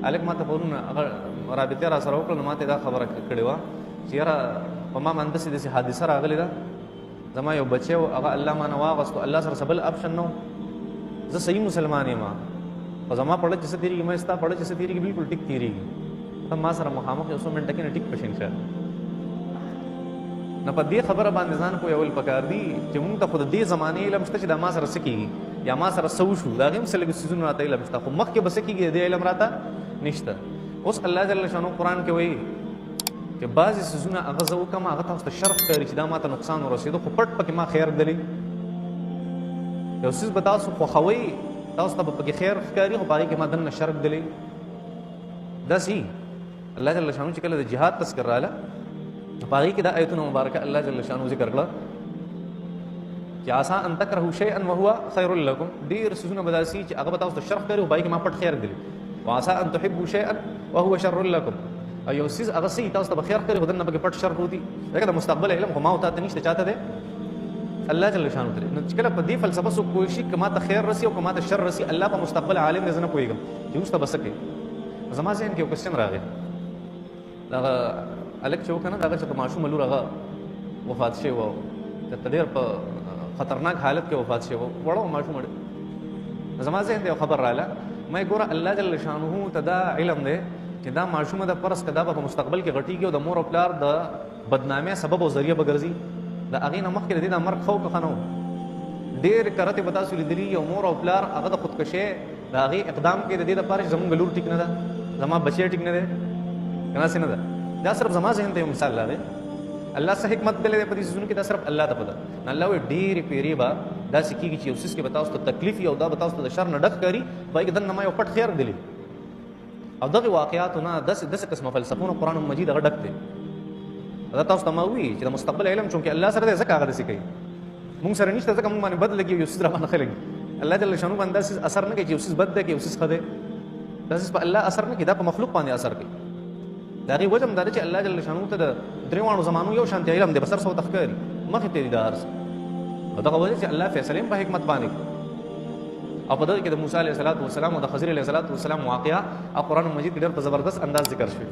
الک ما ته پرون هغه رابطه را سره وکړه، نو ما ته دا خبره کړې وه چې یاره په ما باندې داسې حادثه راغلې ده، زما یو بچی و هغه الله ما نه واغستو، الله سره بل اپشن نه و، زه صحیح مسلمان یم خو زما پړه چې څه تېرېږي ما ستا پړه چې څه تېرېږي بالکل ټیک تېرېږي، ته ما سره مخامخ یو څو منټه کې نه ټیک پشي انشاءالله. نو په دې خبره باندې ځان پوهول پکار دي چې مونږ ته خو د دې زمانې علم شته چې دا ما سره څه کېږي یا ما سره څه وشو، د هغې هم څه لږ څیزونه راته علم شته، خو مخکې به څه کېږي د دې علم راته نشته. اوس الله جل شانو قرآن کې وایي چې بعضې څیزونه هغه زه وکړم هغه تاسو ته شر ښکاري چې دا ما ته نقصان ورسېدو، خو پټ پکې ما خیر ږدلی. یو څیز به تاسو خوښوئ، تاسو ته به پکې خیر ښکاري، خو په هغې کې ما دننه شر ږدلی. داسې الله جل شانو چې کله د جهاد تذکر راغله په هغې کې دا آیتونه مبارکه الله جل شانو ذکر کړه چې عسى ان تکرهوا شیئا وهو خیر لکم، ډېر څیزونه به داسې چې هغه به تاسو ته شر ښکاري، خو په هغې کې ما پټ خیر ږدلی. وعسى ان تحبوا شیئا وهو شر لکم، او یو څیز هغه صحیح تاسو ته به خیر ښکاري، خو دننه پکې پټ شر پروت وي. ځکه د مستقبل علم خو ما او تا ته نشته، چاته دی؟ الله جل شانو ته. نو چې کله په دې فلسفه څوک پوه شي که ما ته خیر رسي او که ما ته شر رسي، الله په مستقبل عالم دی، زه نه پوهېږم چې وروسته به څه کوي. زما ذهن کې یو کوېسچن راغی، دغه هلک چې و که نه د هغه چې په ماشومه لور هغه وفات شوی و، ډېر په خطرناک حالت کې وفات شوی و، وړه ماشومه ډېر. زما ذهن ته یو خبر راغله، ما ګوره الله جل شانه ته دا علم دی چې دا ماشومه د فرض که دا به په مستقبل کې غټېږي او د مور او پلار د بدنامۍ سبب او ذریعه به ګرځي، د هغې نه مخکې د دې د مرګ ښه و که ښه نه و. ډېرې کرتې به تاسو لیدلي یو مور او پلار هغه د خودکشۍ د هغې اقدام کوي د دې دپاره چې زمونږ لور ټیک نه ده، زما بچی ټیک نه دی، که ناسې نه ده. دا صرف زما ذهن ته یو مثال راغی. الله څه حکمت دلی دی په دې څیزونو کې، دا صرف الله ته پته. الله وایي ډېرې پیرې به داسې کېږي چې یو څیز کې به تاسو ته تکلیف وي او دا به تاسو ته د شر نه ډک ښکاري، په هغې کې دننه ما یو پټ خیر ږدلی. او دغې واقعاتو نه داسې قسمه فلسفونه قرآن مجید هغه ډک دی. دا تاسو ته ما ووایي چې د مستقبل علم چونکې الله سره دی ځکه هغه داسې کوي، مونږ سره نشته ځکه مونږ باندې بد لګي یو څیز را باندې ښه لګي. الله جل شانو باندې دا څیز اثر نه کوي چې یو څیز بد دی که یو څیز ښه دی، دا څیز په الله اثر نه کوي، دا په مخلوق باندې اثر کوي. د هغې وجه هم دا دی چې الله جل شانو ته د درې واړو زمانو یو شانتي علم دی، بس هر څه ورته ښکاري، مخې ته دي دا هر څه. او دغه وجه چې الله فیصلې هم په حکمت باندې کوي. او په دغه کې د موسی علیه السلام او د خضر علیه السلام واقعه او قرآن مجید کې ډېر په زبردست انداز ذکر شوی.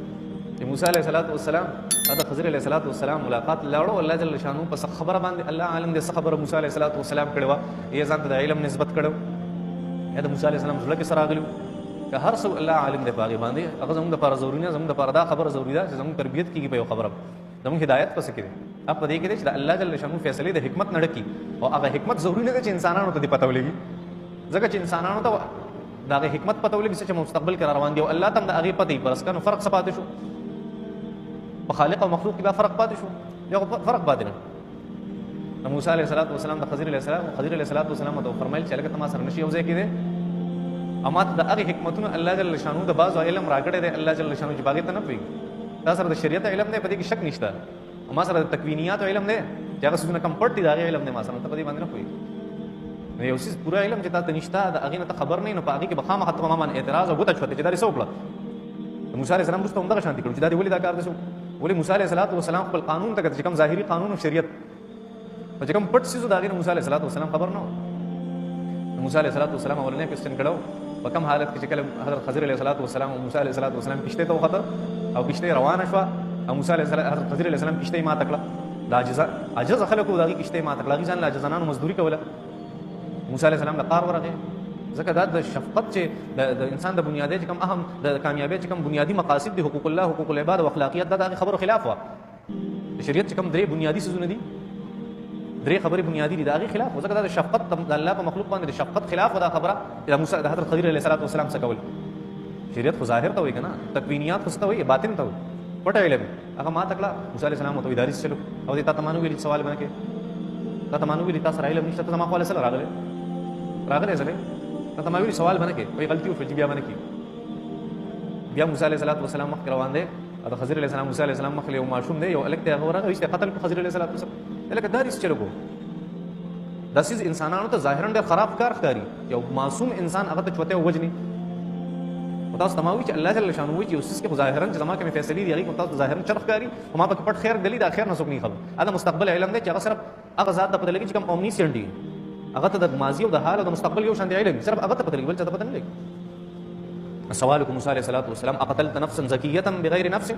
چې موسی علیه السلام او د خضر علیه السلام ملاقات لاړو، الله جل شانو په څه خبره باندې الله عالم دی څه خبره موسی علیه السلام کړې وه، یې ځان ته د علم نسبت کړو، یا د موسی علیه السلام زړه کې څه راغلي که هر څه الله عالم دی په هغې باندې. هغه زموږ دپاره ضروري نه، زموږ دپاره دا خبره ضروري ده چې زموږ تربیت کېږي په یو خبره، زموږ هدایت پسې کې دی. په دې کې دی چې د الله جل شانو فیصلې د حکمت نه ډکي، او هغه حکمت ضروري نه دی چې انسانانو ته دې پته ولګي، ځکه چې انسانانو ته د هغې حکمت پته ولګي چې مستقبل کې را روان دي، او الله ته هم د هغې پته وي. پرس که نو فرق څه پاتې شو؟ په خالق او مخلوق کې دا فرق پاتې شو؟ یا فرق پاتې نه. د موسی علیه السلام د خضر علیه السلام ته وفرمیل چې هلکه ته ما سره نشي یو ځای کېدی، او ما ته د هغې حکمتونه الله جل شانو د بعضو علم راکړی دی، الله جل شانو چې په هغې ته نه پوهېږي. تا سره د شریعت علم دی، په دې کې شک نشته، او ما سره د تکوینیاتو علم دی چې هغه څیزونه کم پټ دي، د هغې علم دی ما سره، ته په دې باندې نه پوهېږي. نو یو څیز پوره علم چې تا ته نشته، د هغې نه ته خبر نه یې، نو په هغې کې به خامخا ته په ما باندې اعتراض او ګوته چوتې چې دا دې څه وکړه. د موسی علیه السلام وروسته همدغه شانتي کړو چې دا دې ولې دا کار داسې وکړو. ولې موسی علیه السلام خپل قانون ته کتل چې کوم ظاهري قانون او شریعت په چې کوم پټ څیز و د هغې نه موسی علیه السلام خبر نه و. موسی علیه السلام اولنی کوېسچن کړی و په کوم حالت کې چې کله حضرت خضر علیه السلام او موسی علیه السلام کشتۍ ته وخته او کشتۍ روانه شوه، او موسی علیه حضرت خضر علیه السلام کشتۍ ماته کړه، د عاجزه خلکو د هغې کشتۍ ماته کړه، هغې ځان له عاجزانانو مزدوري کوله. موسی علیه السلام له قار ورغی، ځکه دا د شفقت چې د انسان د بنیادی چې کوم اهم د کامیابۍ چې کوم بنیادي مقاصد دي، حقوق الله، حقوق العباد او اخلاقیات، دا د هغې خبرو خلاف وه. د شریعت چې کوم درې بنیادي څیزونه دي، درې خبرې بنیادي دي، د هغې خلاف و، ځکه دا د شفقت د الله په مخلوق باندې د شفقت خلاف و دا خبره چې د حضرت خضر علیه السلام څه کول. شریعت خو ظاهر ته وایي که نه، تکوینیات خو څه ته وایي؟ باطن ته وایي، پټه علم هغه ماته کړه. موسی علیه السلام ورته وایي داري چلو، او دې تا ته ما نه ویلي سوال به نه کوې، تا ته ما نه ویلي تا سره علم نشته، ته زما خوا له څه راغلی ځلې، تا ته ما ویلي سوال به نه کوې، وایي غلطي وشوه چې بیا به نه کېږي. بیا موسی علیه السلام مخکې روان دی، او د خضر علیه السلام موسی علیه السلام مخکې یو ماشوم دی، یو هلک دی، هغه ورغی ویسته قتل کړو خضر علیه السلام. هلکه دا ریس چلو کو، دا څیز انسانانو ته ظاهرا ډېر خراب کار ښکاري، یو معصوم انسان هغه ته چوتې ووجني. خو تاسو ته ما وایي چې الله جل شانو وایي چې یو څیز کې خو ظاهرا چې زما کومې فیصلې دي هغې کې تاسو ته ظاهرا شر ښکاري، خو ما پکې پټ خیر ګلي، دا خیر نه څوک نه خبر. دا مستقبل علم دی چې هغه صرف هغه ذات ته پته لګي چې کوم اومنیسینټ دي، هغه ته د ماضي او د حال او د مستقبل یو شان دی علم، صرف هغه ته پته لګي، بل چا ته پته نه لګي. سوالکم موسی علیه السلام اقتلت نفسا زکیه بغیر نفس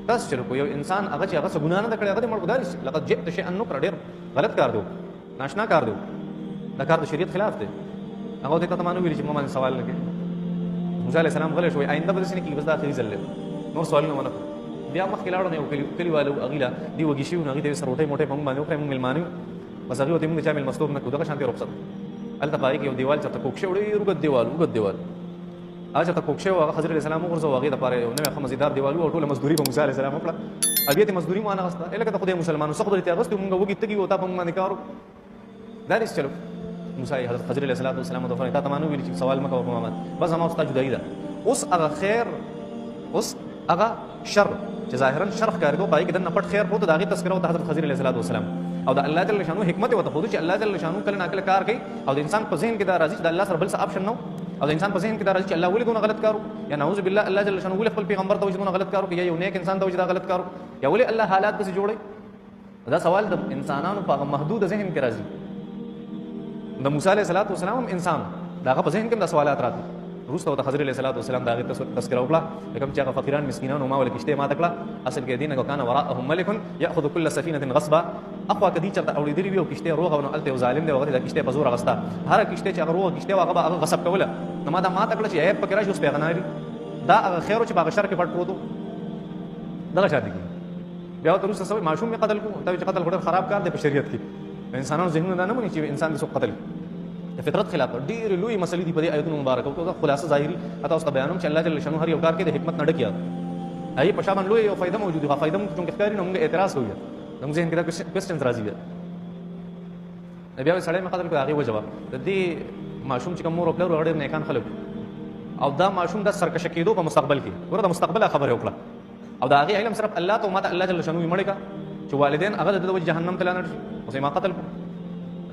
تاسو چې یو انسان هغه چې هغه څه ګناه نه کړی هغه مړ ګداري لقد جئت شيئا نکرا ډېر غلط کار دی ناشنا کار دی دا کار د شریعت خلاف دی هغه ته تمانو ویل چې ما باندې سوال نه کوي موسی علیه السلام غلی شو آینده به څه نه کیږي بس دا اخري ځل نور سوالونه ونه بیا مخکې لاړو نه کلیوالو اغیلا دی وږي شي نو هغه د سروټي موټي په موږ باندې وکړم ملمانو بس هغه ته موږ چې مل مستوب نه کو دغه شانتي رخصت الته پای کې یو دیوال چې کوک شوړي وګد دیوال اجه ته کوک شو هغه حضرت السلام ورزو هغه د پاره یو نوې خمزیدار دیوال او ټول مزدوري په موسی علیه السلام وکړه ابي ته مزدوري مو نه غسته الکه ته خدای مسلمانانو څخه درته غسته موږ وګی تګي وتا په موږ باندې کارو دا لري چلو موسی حضرت علیه السلام ته فرمایي تاسو مانو ویل چې سوال مکو په محمد بس هم اوسه جدای ده اوس هغه خیر اوس هغه شر چې ظاهرا شر ښکارېدو پای کې د نه پټ خیر پروت د هغې تذکره ورته حضرت خضر علیه السلام او د الله جل شانو حکمت ورته ښودو چې الله جل شانو کله ناکله کار کوي او د انسان په ذهن کې دا راځي چې د الله سره بل څه آپشن نه او د انسان په ذهن کې دا راځي چې الله ولې دونه غلط کارو یا نعوذ بالله الله جل شانو ولې خپل پیغمبر ته وجه دونه غلط کارو یا یو نیک انسان ته وجه دا غلط کارو یا ولې الله حالات داسې جوړي دا سوال د انسانانو په محدود ذهن کې راځي د موسی علیه السلام انسان داغه په ذهن کې دا سوالات راځي روسته د حضرت علیه السلام دا غته تذکره وکړه کوم چې هغه فقیران مسکینان او ما ول کشته ما تکړه اصل کې دینه کان وراءهم ملک یاخذ كل سفینه غصبا اقوا کدی چې اوریدلی وی او کشته روغ او الته ظالم دی وغه د کشته په زور غستا هر کشته چې هغه روغ کشته هغه غصب کوله نو ما دا ما تکړه چې ایب پکې راشي اوس پیغناري دا هغه خیر چې باغ شر کې پټ پروتو دغه شادي کی بیا تر اوسه سوي معصوم می قتل کو ته چې قتل هډر خراب کار دی په شریعت کې انسانانو ذهنونه دا نه مونږ چې انسان د سو قتل د فطرت خلاف ډېر لوی مسلې دی په دې آیتونو مبارکو کې خلاصه ظاهري اته اوس بیانوم چې الله جل شانو هر یو کار کې د حکمت نه ډکیا ای په شابه لوی او فائدہ موجود دی فائدہ موږ څنګه ښکاری نو موږ اعتراض وایو موږ ذهن کې دا کوېسچنز راځي بیا سړی مې قتل کو هغه وجواب د دې معصوم چې کوم مور او پلار وړ نیکان خلک او دا معصوم د سرکشه کېدو په مستقبل کې ورته مستقبل خبره وکړه او دا هغه علم صرف الله ته ماته الله جل شانو یې مړ کا چې والدین هغه د جهنم ته لاندې اوس ما قتل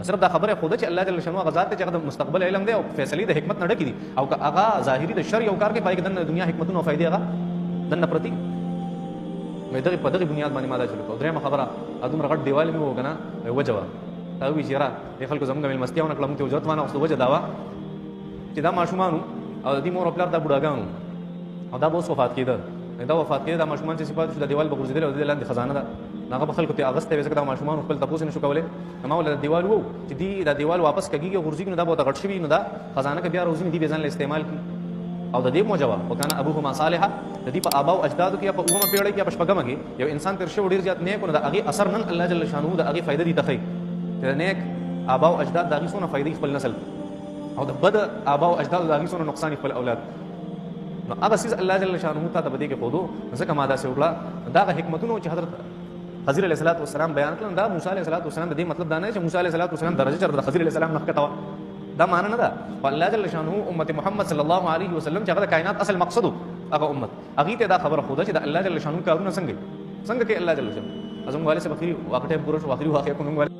صرف دا خبره خوده چې الله جل شانو غزاد ته چې د مستقبل علم دی او فیصله د حکمت نه ډکې دي او هغه ظاهري د شر یو کار کې پای کې د دنیا حکمتونو او فائدې هغه دنه پرتی مې دغه په دغه بنیاد باندې ماده چلو درېمه خبره ادم رغټ دیوال مې وګنه وجوه دا وی چیرې د خلکو زموږ مل مستیاونه کلم ته وجوت وانه اوس وجه داوا چې دا ماشومان او د دې مور خپل د بډاګانو او دا اوس وفات کېده دا وفات کېده د ماشومان چې صفات شو د دیوال بغورځیدل او د لاندې خزانه ده هغه خلکو ته اغسته وځه د ماشومان خپل تاسو نشو کولای ما ول د دیوال وو چې دی د دیوال واپس کېږي غورځي نو دا به غټ شي نو دا خزانه کې بیا روزي دی به ځان له استعمال کی او د دې موجوه وکانه ابوهما صالحا د دې په ابا او اجداد کې په اومه پیړۍ کې په شپږمه کې یو انسان تر شو ډیر زیات نیک نو د هغه اثر نن الله جل شانو د هغه فائدې دي تخې چې نیک ابا او اجداد د هغه سونه فائدې خپل نسل او د بد ابا او اجداد د هغه سونه نقصان خپل اولاد نو هغه سیس الله جل شانو ته د بده کې خودو ځکه ما دا سه وکړه دا حکمتونو چې حضرت خضر علیه السلام بیان کړل دا موسی علیه السلام د دې مطلب دا نه چې موسی علیه السلام درجه چر د خضر علیه السلام نه کته دا معنی نه ده الله جل شانه امت محمد صلی الله علیه وسلم چې هغه کائنات اصل مقصد هغه امت هغه ته دا خبره خوده چې د الله جل شانه کارونه څنګه کې الله جل شانه ازم والے سے بخیری واقعه پروش واخری واقعه کوم